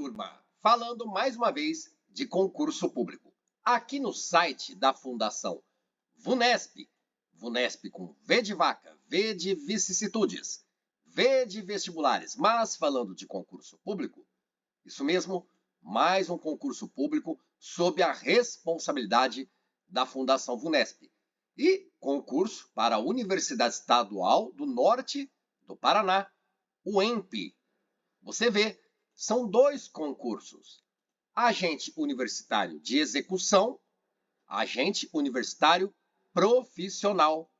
turma! Falando mais uma vez de concurso público. Aqui no site da Fundação VUNESP, VUNESP com V de vaca, V de vicissitudes, V de vestibulares, mas falando de concurso público, isso mesmo, mais um concurso público sob a responsabilidade da Fundação VUNESP. E concurso para a Universidade Estadual do Norte do Paraná, o ENPE. Você vê, são dois concursos. Agente universitário de execução, agente universitário profissional.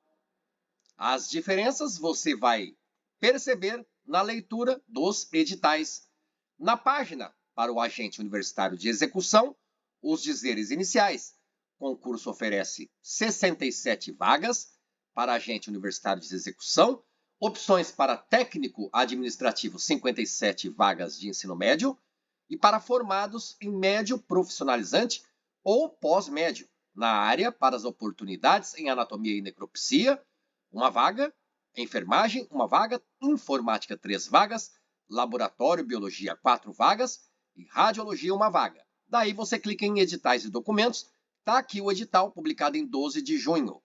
As diferenças você vai perceber na leitura dos editais. Na página para o agente universitário de execução, os dizeres iniciais. O concurso oferece 67 vagas para agente universitário de execução, opções para técnico administrativo, 57 vagas de ensino médio, e para formados em médio profissionalizante ou pós-médio, na área para as oportunidades em anatomia e necropsia, uma vaga, enfermagem, uma vaga, informática, 3 vagas, laboratório biologia, 4 vagas e radiologia, uma vaga. Daí você clica em editais e documentos, está aqui o edital publicado em 12 de junho.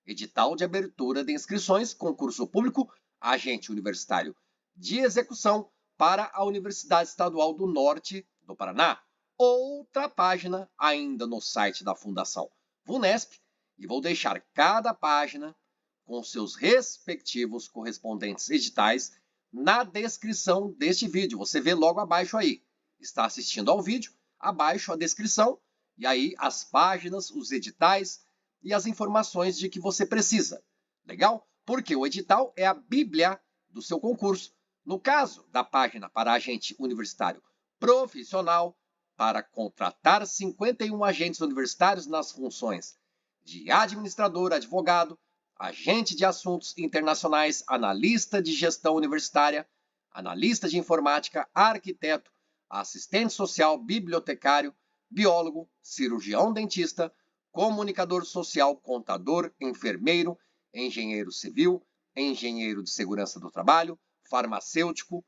Edital de abertura de inscrições, concurso público, agente universitário de execução para a Universidade Estadual do Norte do Paraná. Outra página ainda no site da Fundação VUNESP, e vou deixar cada página com seus respectivos correspondentes editais na descrição deste vídeo. Você vê logo abaixo aí. Está assistindo ao vídeo, abaixo a descrição, e aí as páginas, os editais e as informações de que você precisa. Legal? Porque o edital é a bíblia do seu concurso. No caso da página para agente universitário profissional, para contratar 51 agentes universitários nas funções de administrador, advogado, agente de assuntos internacionais, analista de gestão universitária, analista de informática, arquiteto, assistente social, bibliotecário, biólogo, cirurgião dentista, comunicador social, contador, enfermeiro, engenheiro civil, engenheiro de segurança do trabalho, farmacêutico,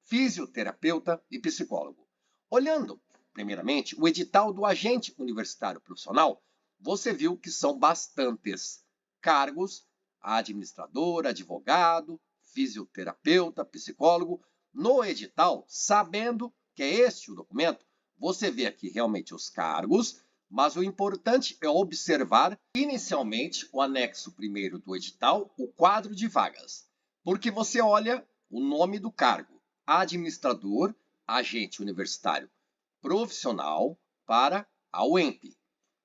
fisioterapeuta e psicólogo. Olhando, primeiramente, o edital do agente universitário profissional, você viu que são bastantes cargos: administrador, advogado, fisioterapeuta, psicólogo. No edital, sabendo que é este o documento, você vê aqui realmente os cargos, mas o importante é observar inicialmente o anexo 1º do edital, o quadro de vagas, porque você olha o nome do cargo: administrador, agente universitário profissional para a UENP.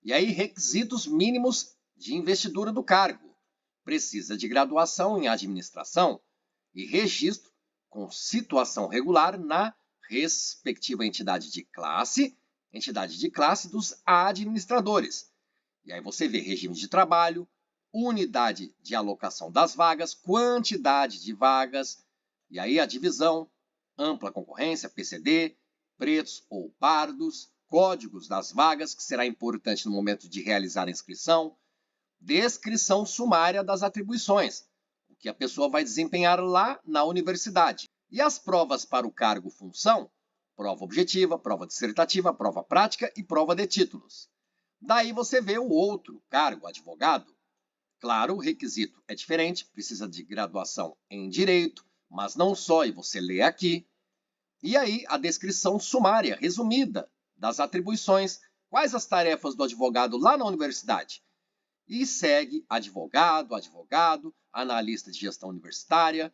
E aí, requisitos mínimos de investidura do cargo: precisa de graduação em administração e registro com situação regular na respectiva entidade de classe dos administradores. E aí você vê regime de trabalho, unidade de alocação das vagas, quantidade de vagas, e aí a divisão, ampla concorrência, PCD, pretos ou pardos, códigos das vagas, que será importante no momento de realizar a inscrição, descrição sumária das atribuições, o que a pessoa vai desempenhar lá na universidade. E as provas para o cargo função: prova objetiva, prova dissertativa, prova prática e prova de títulos. Daí você vê o outro cargo, advogado. Claro, o requisito é diferente, precisa de graduação em direito, mas não só, e você lê aqui. E aí a descrição sumária, resumida, das atribuições, quais as tarefas do advogado lá na universidade. E segue advogado, analista de gestão universitária.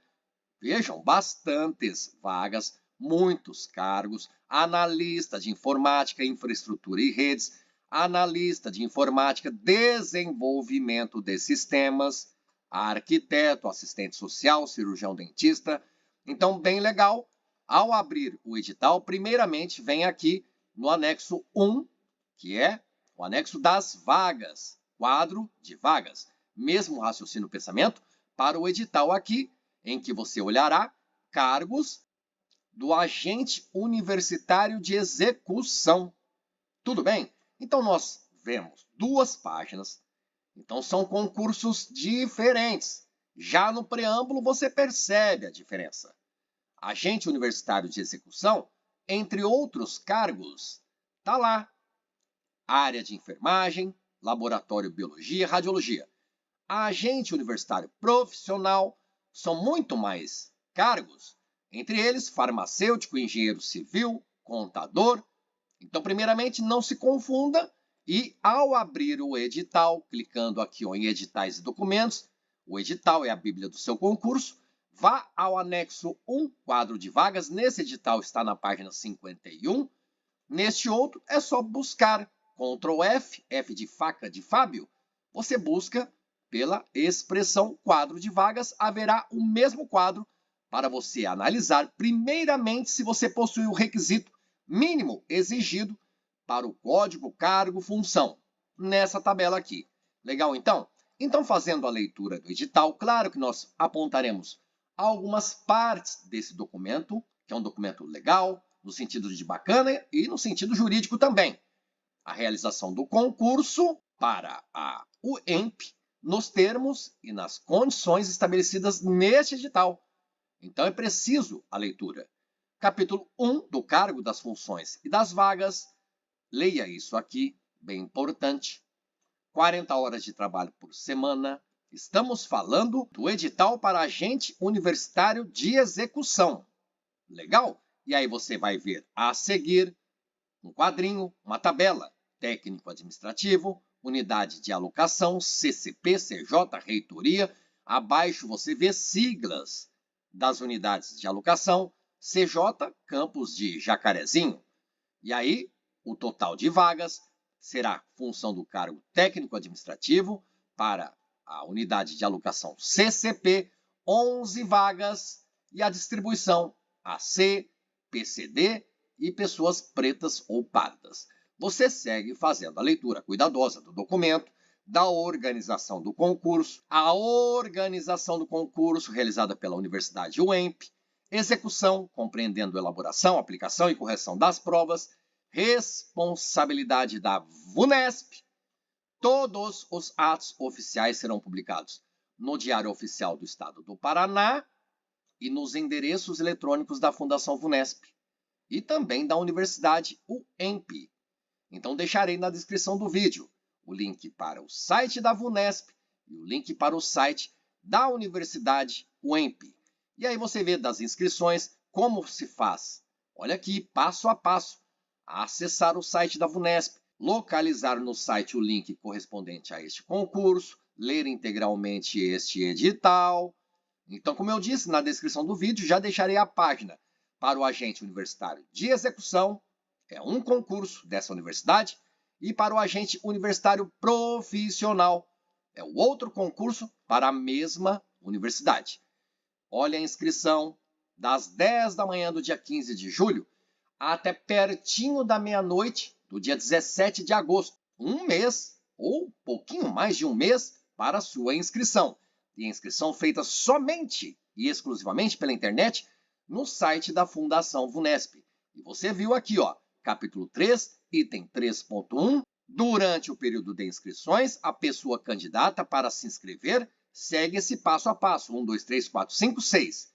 Vejam, bastantes vagas, muitos cargos: analista de informática, infraestrutura e redes, analista de informática, desenvolvimento de sistemas, arquiteto, assistente social, cirurgião dentista. Então, bem legal. Ao abrir o edital, primeiramente vem aqui no anexo 1, que é o anexo das vagas, quadro de vagas. Mesmo raciocínio e pensamento para o edital aqui, em que você olhará cargos do agente universitário de execução. Tudo bem? Então, nós vemos duas páginas. Então, são concursos diferentes. Já no preâmbulo, você percebe a diferença. Agente universitário de execução Entre outros cargos, está lá. Área de enfermagem, laboratório de biologia, radiologia. Agente universitário profissional, são muito mais cargos. Entre eles, farmacêutico, engenheiro civil, contador. Então, primeiramente, não se confunda e, ao abrir o edital, clicando aqui em editais e documentos, o edital é a bíblia do seu concurso, vá ao anexo 1, quadro de vagas. Nesse edital está na página 51. Neste outro, é só buscar Ctrl F, F de faca de Fábio. Você busca pela expressão quadro de vagas, haverá o mesmo quadro para você analisar primeiramente se você possui o requisito mínimo exigido para o código, cargo, função, nessa tabela aqui. Legal, então? Então, fazendo a leitura do edital, claro que nós apontaremos algumas partes desse documento, que é um documento legal, no sentido de bacana e no sentido jurídico também. A realização do concurso para a UEMP, nos termos e nas condições estabelecidas neste edital. Então, é preciso a leitura. Capítulo 1 do cargo, das funções e das vagas. Leia isso aqui, bem importante. 40 horas de trabalho por semana. Estamos falando do edital para agente universitário de execução. Legal? E aí você vai ver a seguir um quadrinho, uma tabela. Técnico administrativo, unidade de alocação, CCP, CJ, reitoria. Abaixo você vê siglas das unidades de alocação, CJ, campus de Jacarezinho. E aí, o total de vagas será função do cargo técnico administrativo para a unidade de alocação CCP, 11 vagas, e a distribuição AC, PCD e pessoas pretas ou pardas. Você segue fazendo a leitura cuidadosa do documento, da organização do concurso, a organização do concurso realizada pela Universidade UEMP, execução, compreendendo elaboração, aplicação e correção das provas, responsabilidade da VUNESP. Todos os atos oficiais serão publicados no Diário Oficial do Estado do Paraná e nos endereços eletrônicos da Fundação VUNESP e também da Universidade UEMP. Então, deixarei na descrição do vídeo o link para o site da VUNESP e o link para o site da Universidade UEMP. E aí você vê das inscrições como se faz. Olha aqui, passo a passo. Acessar o site da VUNESP, localizar no site o link correspondente a este concurso, ler integralmente este edital. Então, como eu disse, na descrição do vídeo já deixarei a página para o agente universitário de execução, é um concurso dessa universidade, e para o agente universitário profissional, é o outro concurso para a mesma universidade. Olha a inscrição das 10 da manhã do dia 15 de julho até pertinho da meia-noite do dia 17 de agosto. Um mês, ou um pouquinho mais de um mês, para a sua inscrição. E a inscrição feita somente e exclusivamente pela internet no site da Fundação VUNESP. E você viu aqui, ó, capítulo 3, item 3.1. Durante o período de inscrições, a pessoa candidata para se inscrever segue esse passo a passo. 1, 2, 3, 4, 5, 6.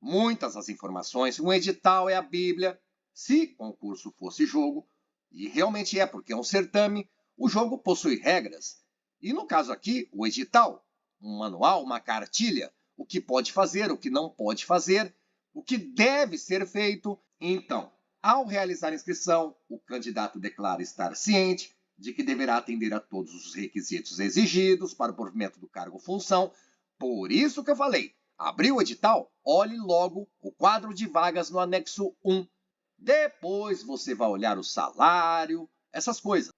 Muitas as informações. Um edital é a Bíblia. Se concurso fosse jogo, e realmente é, porque é um certame, o jogo possui regras. E no caso aqui, o edital, um manual, uma cartilha, o que pode fazer, o que não pode fazer, o que deve ser feito. Então, ao realizar a inscrição, o candidato declara estar ciente de que deverá atender a todos os requisitos exigidos para o provimento do cargo ou função. Por isso que eu falei, abriu o edital, olhe logo o quadro de vagas no anexo 1. Depois você vai olhar o salário, essas coisas.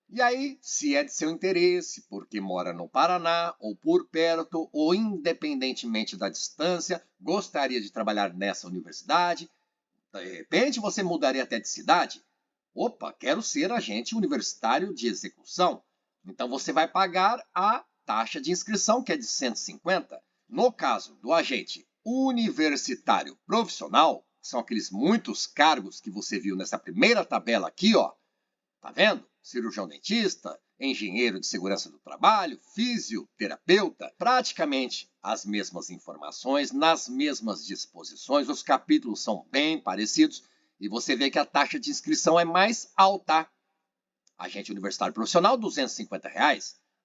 E aí, se é de seu interesse, porque mora no Paraná, ou por perto, ou independentemente da distância, gostaria de trabalhar nessa universidade, de repente você mudaria até de cidade. Opa, quero ser agente universitário de execução. Então você vai pagar a taxa de inscrição, que é de 150. No caso do agente universitário profissional, são aqueles muitos cargos que você viu nessa primeira tabela aqui, ó. Tá vendo? Cirurgião dentista, engenheiro de segurança do trabalho, fisioterapeuta, praticamente as mesmas informações, nas mesmas disposições, os capítulos são bem parecidos, E você vê que a taxa de inscrição é mais alta. Agente universitário profissional, R$ 250.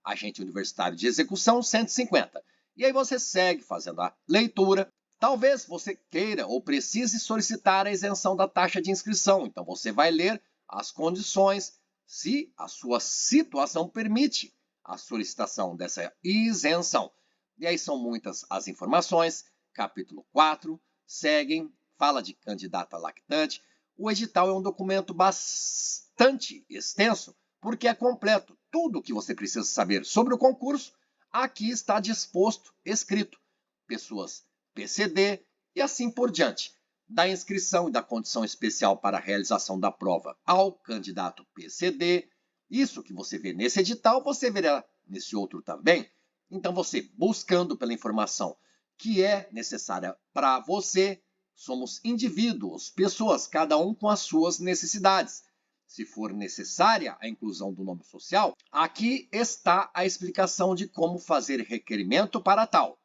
Agente universitário de execução, R$ 150. E aí você segue fazendo a leitura. Talvez você queira ou precise solicitar a isenção da taxa de inscrição. Então você vai ler as condições, se a sua situação permite a solicitação dessa isenção. E aí são muitas as informações. Capítulo 4, seguem, fala de candidata lactante. O edital é um documento bastante extenso, porque é completo. Tudo o que você precisa saber sobre o concurso, aqui está disposto, escrito. Pessoas PCD e assim por diante. Da inscrição e da condição especial para a realização da prova ao candidato PCD. Isso que você vê nesse edital, você verá nesse outro também. Então, você buscando pela informação que é necessária para você, somos indivíduos, pessoas, cada um com as suas necessidades. Se for necessária a inclusão do nome social, aqui está a explicação de como fazer requerimento para tal.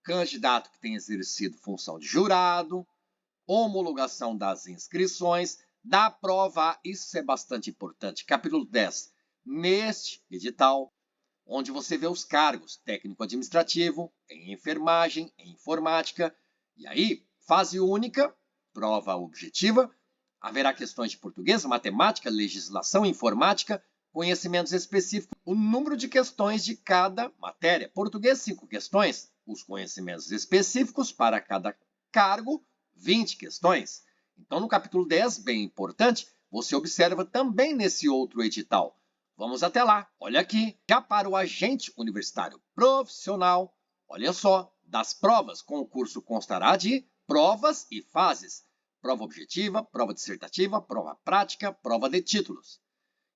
Candidato que tenha exercido função de jurado, homologação das inscrições, da prova, isso é bastante importante. Capítulo 10, neste edital, onde você vê os cargos técnico-administrativo, em enfermagem, em informática. E aí, fase única, prova objetiva, haverá questões de português, matemática, legislação, informática, conhecimentos específicos, o número de questões de cada matéria. Português, 5 questões, os conhecimentos específicos para cada cargo, 20 questões. Então, no capítulo 10, bem importante, você observa também nesse outro edital. Vamos até lá. Olha aqui. Já para o agente universitário profissional, olha só, das provas, concurso constará de provas e fases. Prova objetiva, prova dissertativa, prova prática, prova de títulos.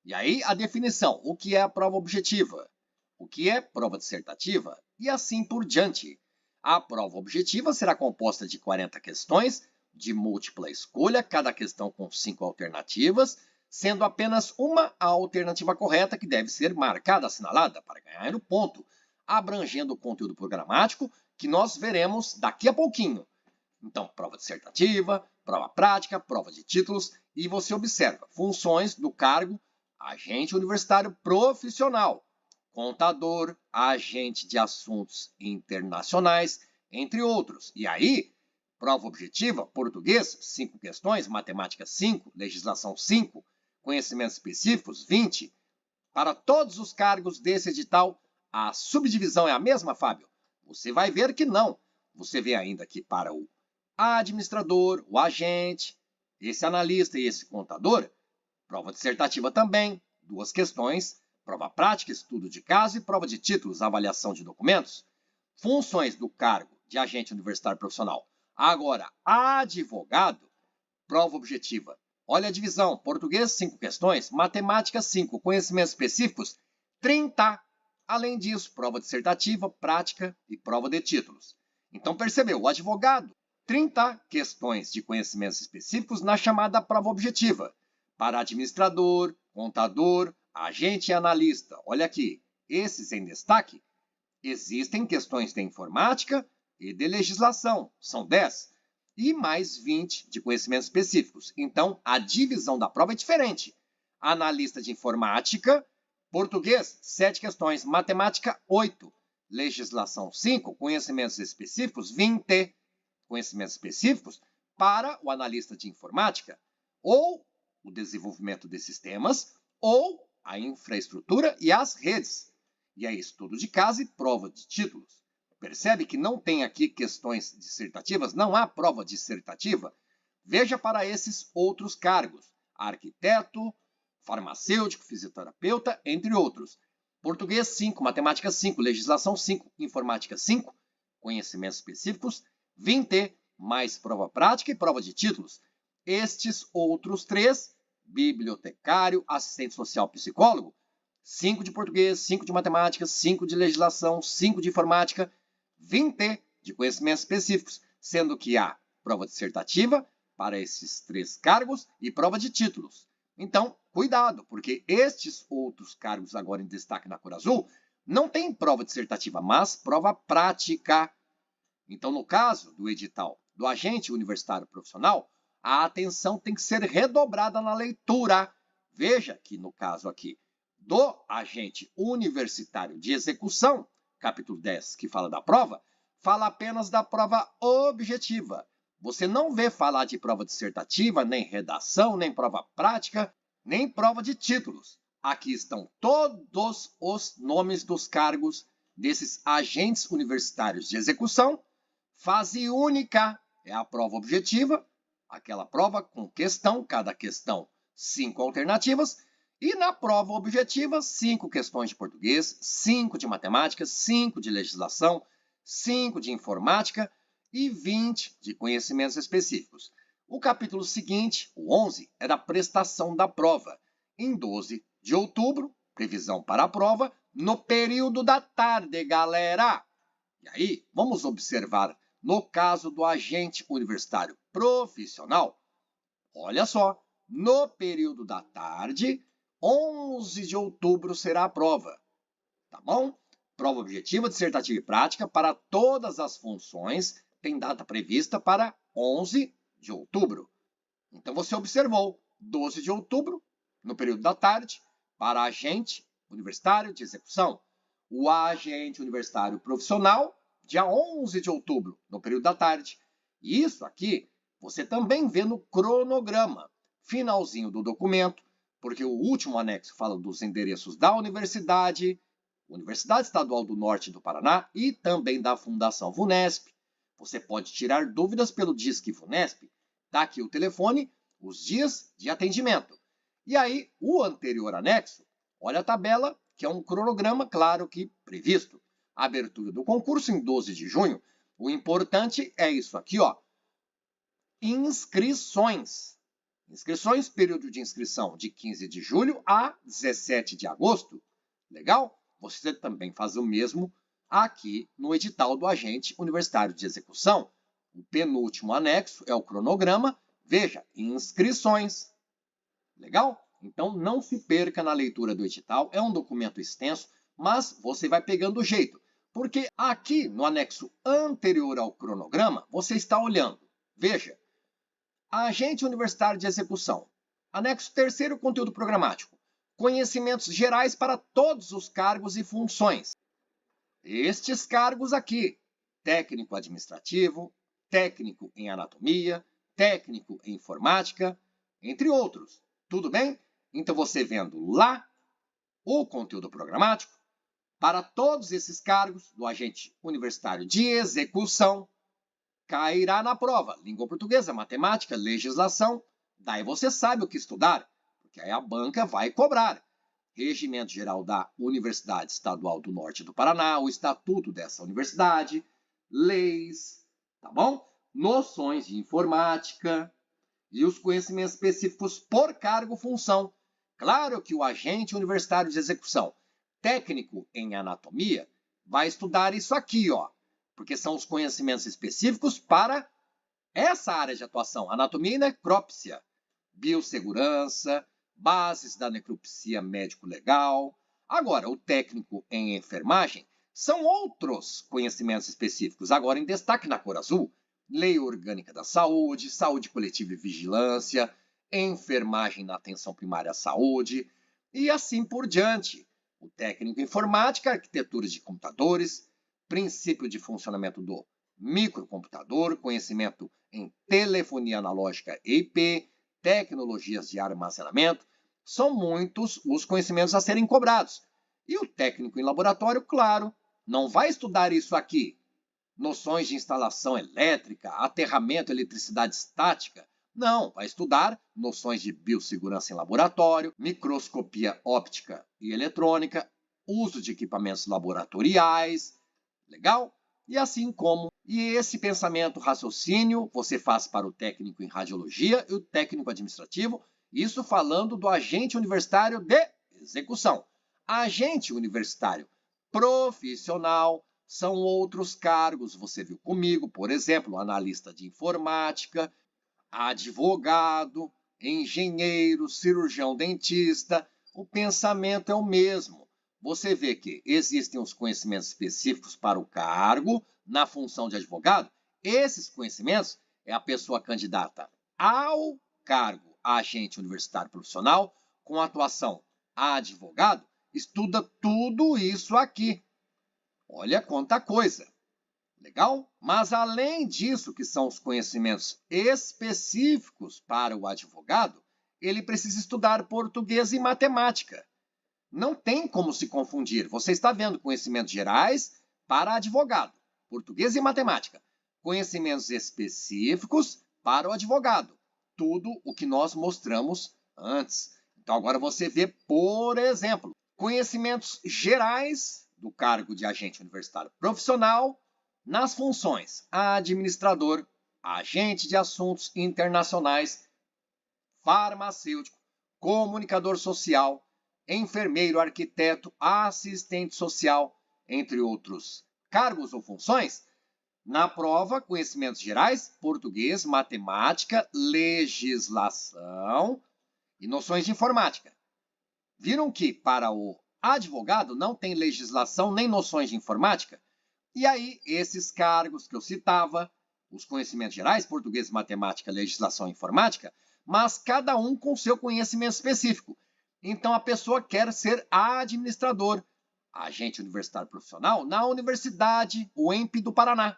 E aí a definição, o que é a prova objetiva? O que é prova dissertativa? E assim por diante. A prova objetiva será composta de 40 questões, de múltipla escolha, cada questão com 5 alternativas, sendo apenas uma a alternativa correta que deve ser marcada, assinalada, para ganhar o ponto, abrangendo o conteúdo programático que nós veremos daqui a pouquinho. Então, prova dissertativa, prova prática, prova de títulos, e você observa funções do cargo agente universitário profissional, contador, agente de assuntos internacionais, entre outros. E aí, prova objetiva, português, 5 questões, matemática 5, legislação 5, conhecimentos específicos, 20. Para todos os cargos desse edital, a subdivisão é a mesma, Fábio? Você vai ver que não. Você vê ainda que para o administrador, o agente, esse analista e esse contador, prova dissertativa também, 2 questões, prova prática, estudo de caso e prova de títulos, avaliação de documentos. Funções do cargo de agente universitário profissional. Agora, advogado, prova objetiva. Olha a divisão, português, 5 questões, matemática, 5, conhecimentos específicos, 30. Além disso, prova dissertativa, prática e prova de títulos. Então, percebeu, o advogado, 30 questões de conhecimentos específicos na chamada prova objetiva. Para administrador, contador, agente e analista. Olha aqui, esses em destaque, existem questões de informática e de legislação, são 10. E mais 20 de conhecimentos específicos. Então, a divisão da prova é diferente. Analista de informática, português, 7 questões, matemática, 8. Legislação, 5, conhecimentos específicos, 20. Conhecimentos específicos para o analista de informática, ou o desenvolvimento de sistemas, ou a infraestrutura e as redes. E é estudo de caso e prova de títulos. Percebe que não tem aqui questões dissertativas, não há prova dissertativa? Veja para esses outros cargos: arquiteto, farmacêutico, fisioterapeuta, entre outros. Português 5, matemática 5, legislação 5, informática 5, conhecimentos específicos 20, mais prova prática e prova de títulos. Estes outros 3, bibliotecário, assistente social, psicólogo, 5 de português, 5 de matemática, 5 de legislação, 5 de informática, 20 de conhecimentos específicos, sendo que há prova dissertativa para esses 3 cargos e prova de títulos. Então, cuidado, porque estes outros cargos agora em destaque na cor azul não tem prova dissertativa, mas prova prática. Então, no caso do edital do agente universitário profissional, a atenção tem que ser redobrada na leitura. Veja que no caso aqui do agente universitário de execução, capítulo 10, que fala da prova, fala apenas da prova objetiva. Você não vê falar de prova dissertativa, nem redação, nem prova prática, nem prova de títulos. Aqui estão todos os nomes dos cargos desses agentes universitários de execução. Fase única é a prova objetiva, aquela prova com questão, cada questão 5 alternativas. E na prova objetiva, 5 questões de português, 5 de matemática, 5 de legislação, 5 de informática e 20 de conhecimentos específicos. O capítulo seguinte, o 11, é da prestação da prova. Em 12 de outubro, previsão para a prova, no período da tarde, galera. E aí, vamos observar no caso do agente universitário profissional. Olha só, no período da tarde, 11 de outubro será a prova, tá bom? Prova objetiva, dissertativa e prática para todas as funções tem data prevista para 11 de outubro. Então, você observou, 12 de outubro, no período da tarde, para agente universitário de execução. O agente universitário profissional, dia 11 de outubro, no período da tarde. E isso aqui, você também vê no cronograma, finalzinho do documento, porque o último anexo fala dos endereços da Universidade Estadual do Norte do Paraná e também da Fundação VUNESP. Você pode tirar dúvidas pelo Disque VUNESP. Está aqui o telefone, os dias de atendimento. E aí, o anterior anexo, olha a tabela, que é um cronograma, claro que previsto. Abertura do concurso em 12 de junho. O importante é isso aqui, ó. Inscrições. Inscrições, período de inscrição de 15 de julho a 17 de agosto. Legal? Você também faz o mesmo aqui no edital do agente universitário de execução. O penúltimo anexo é o cronograma. Veja, inscrições. Legal? Então, não se perca na leitura do edital. É um documento extenso, mas você vai pegando o jeito. Porque aqui, no anexo anterior ao cronograma, você está olhando. Veja, agente universitário de execução. Anexo 3º, conteúdo programático. Conhecimentos gerais para todos os cargos e funções. Estes cargos aqui, técnico administrativo, técnico em anatomia, técnico em informática, entre outros. Tudo bem? Então, você vendo lá o conteúdo programático, para todos esses cargos do agente universitário de execução, cairá na prova. Língua portuguesa, matemática, legislação. Daí você sabe o que estudar, porque aí a banca vai cobrar. Regimento Geral da Universidade Estadual do Norte do Paraná, o estatuto dessa universidade, leis, tá bom? Noções de informática e os conhecimentos específicos por cargo função. Claro que o agente universitário de execução, técnico em anatomia, vai estudar isso aqui, ó, porque são os conhecimentos específicos para essa área de atuação, anatomia e necrópsia, biossegurança, bases da necropsia médico-legal. Agora, o técnico em enfermagem são outros conhecimentos específicos. Agora, em destaque na cor azul, Lei Orgânica da Saúde, Saúde Coletiva e Vigilância, Enfermagem na Atenção Primária à Saúde e assim por diante. O técnico em informática, arquitetura de computadores, princípio de funcionamento do microcomputador, conhecimento em telefonia analógica e IP, tecnologias de armazenamento, são muitos os conhecimentos a serem cobrados. E o técnico em laboratório, claro, não vai estudar isso aqui. Noções de instalação elétrica, aterramento, eletricidade estática. Não, vai estudar noções de biossegurança em laboratório, microscopia óptica e eletrônica, uso de equipamentos laboratoriais. Legal? E assim como. E esse pensamento, raciocínio, você faz para o técnico em radiologia e o técnico administrativo, isso falando do agente universitário de execução. Agente universitário profissional são outros cargos, você viu comigo, por exemplo, analista de informática, advogado, engenheiro, cirurgião dentista. O pensamento é o mesmo. Você vê que existem os conhecimentos específicos para o cargo, na função de advogado. Esses conhecimentos é a pessoa candidata ao cargo agente universitário profissional, com atuação advogado, estuda tudo isso aqui. Olha quanta coisa! Legal? Mas além disso, que são os conhecimentos específicos para o advogado, ele precisa estudar português e matemática. Não tem como se confundir. Você está vendo conhecimentos gerais para advogado, português e matemática. Conhecimentos específicos para o advogado. Tudo o que nós mostramos antes. Então agora você vê, por exemplo, conhecimentos gerais do cargo de agente universitário profissional nas funções administrador, agente de assuntos internacionais, farmacêutico, comunicador social, enfermeiro, arquiteto, assistente social, entre outros cargos ou funções. Na prova, conhecimentos gerais, português, matemática, legislação e noções de informática. Viram que para o advogado não tem legislação nem noções de informática? E aí, esses cargos que eu citava, os conhecimentos gerais, português, matemática, legislação e informática, mas cada um com seu conhecimento específico. Então, a pessoa quer ser administrador, agente universitário profissional, na Universidade UEMP do Paraná.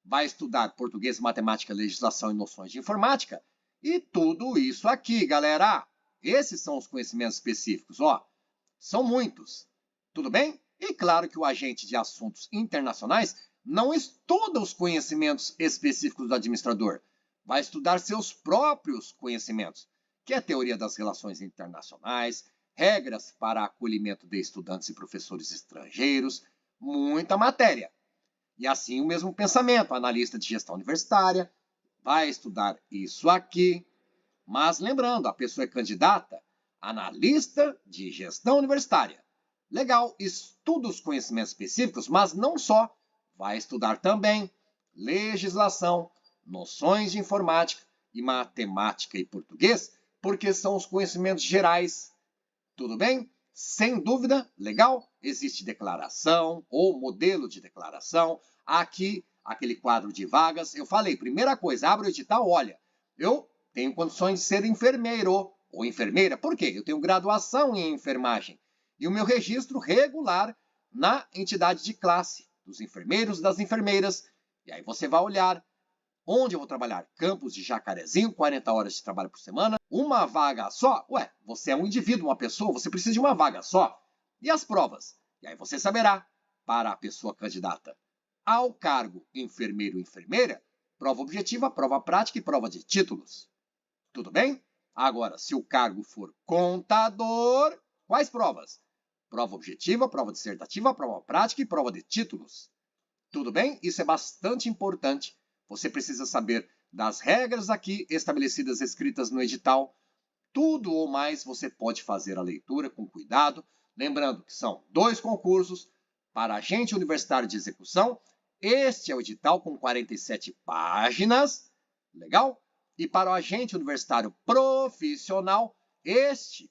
Vai estudar português, matemática, legislação e noções de informática. E tudo isso aqui, galera. Esses são os conhecimentos específicos, ó. São muitos. Tudo bem? E claro que o agente de assuntos internacionais não estuda os conhecimentos específicos do administrador. Vai estudar seus próprios conhecimentos, que é a teoria das relações internacionais, regras para acolhimento de estudantes e professores estrangeiros, muita matéria. E assim o mesmo pensamento, analista de gestão universitária, vai estudar isso aqui. Mas lembrando, a pessoa é candidata a analista de gestão universitária. Legal, estuda os conhecimentos específicos, mas não só. Vai estudar também legislação, noções de informática e matemática e português, porque são os conhecimentos gerais. Tudo bem? Sem dúvida, legal? Existe declaração ou modelo de declaração. Aqui, aquele quadro de vagas. Eu falei, primeira coisa, abre o edital, olha, eu tenho condições de ser enfermeiro ou enfermeira. Por quê? Eu tenho graduação em enfermagem. E o meu registro regular na entidade de classe dos enfermeiros e das enfermeiras. E aí você vai olhar onde eu vou trabalhar. Campus de Jacarezinho, 40 horas de trabalho por semana. Uma vaga só? Ué, você é um indivíduo, uma pessoa, você precisa de uma vaga só. E as provas? E aí você saberá, para a pessoa candidata ao cargo enfermeiro ou enfermeira, prova objetiva, prova prática e prova de títulos. Tudo bem? Agora, se o cargo for contador, quais provas? Prova objetiva, prova dissertativa, prova prática e prova de títulos. Tudo bem? Isso é bastante importante. Você precisa saber das regras aqui estabelecidas, escritas no edital. Tudo ou mais você pode fazer a leitura com cuidado. Lembrando que são 2 concursos para agente universitário de execução. Este é o edital com 47 páginas. Legal? E para o agente universitário profissional,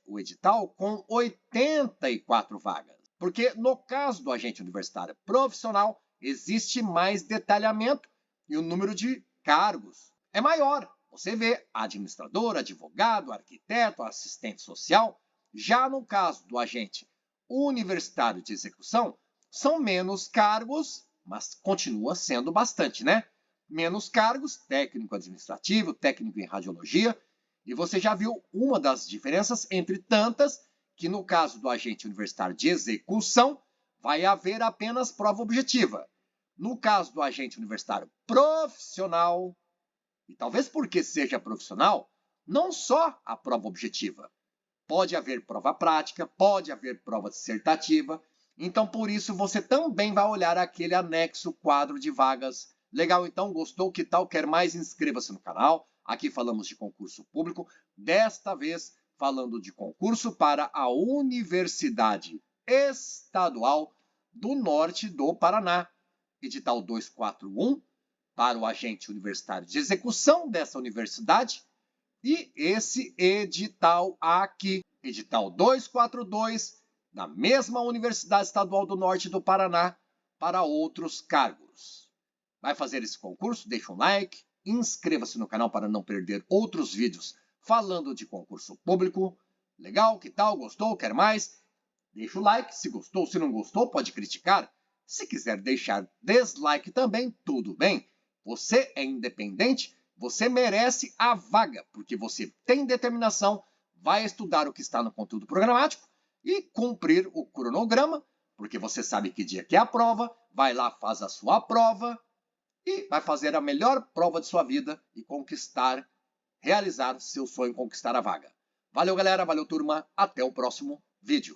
o edital com 84 vagas. Porque no caso do agente universitário profissional, existe mais detalhamento e o número de cargos é maior. Você vê administrador, advogado, arquiteto, assistente social. Já no caso do agente universitário de execução, são menos cargos, mas continua sendo bastante, né? Menos cargos, técnico administrativo, técnico em radiologia. E você já viu uma das diferenças entre tantas, que no caso do agente universitário de execução, vai haver apenas prova objetiva. No caso do agente universitário profissional, e talvez porque seja profissional, não só a prova objetiva. Pode haver prova prática, pode haver prova dissertativa. Então, por isso, você também vai olhar aquele anexo quadro de vagas. Legal, então? Gostou? Que tal? Quer mais? Inscreva-se no canal. Aqui falamos de concurso público. Desta vez, falando de concurso para a Universidade Estadual do Norte do Paraná. Edital 241 para o agente universitário de execução dessa universidade. E esse edital aqui, edital 242, da mesma Universidade Estadual do Norte do Paraná, para outros cargos. Vai fazer esse concurso? Deixa um like, Inscreva-se no canal para não perder outros vídeos falando de concurso público. Legal? Que tal? Gostou? Quer mais? Deixa o like. Se gostou, se não gostou, pode criticar. Se quiser deixar dislike também, tudo bem. Você é independente, você merece a vaga, porque você tem determinação, vai estudar o que está no conteúdo programático e cumprir o cronograma, porque você sabe que dia que é a prova, vai lá, faz a sua prova e vai fazer a melhor prova de sua vida e conquistar, realizar seu sonho, conquistar a vaga. Valeu, galera. Valeu, turma. Até o próximo vídeo.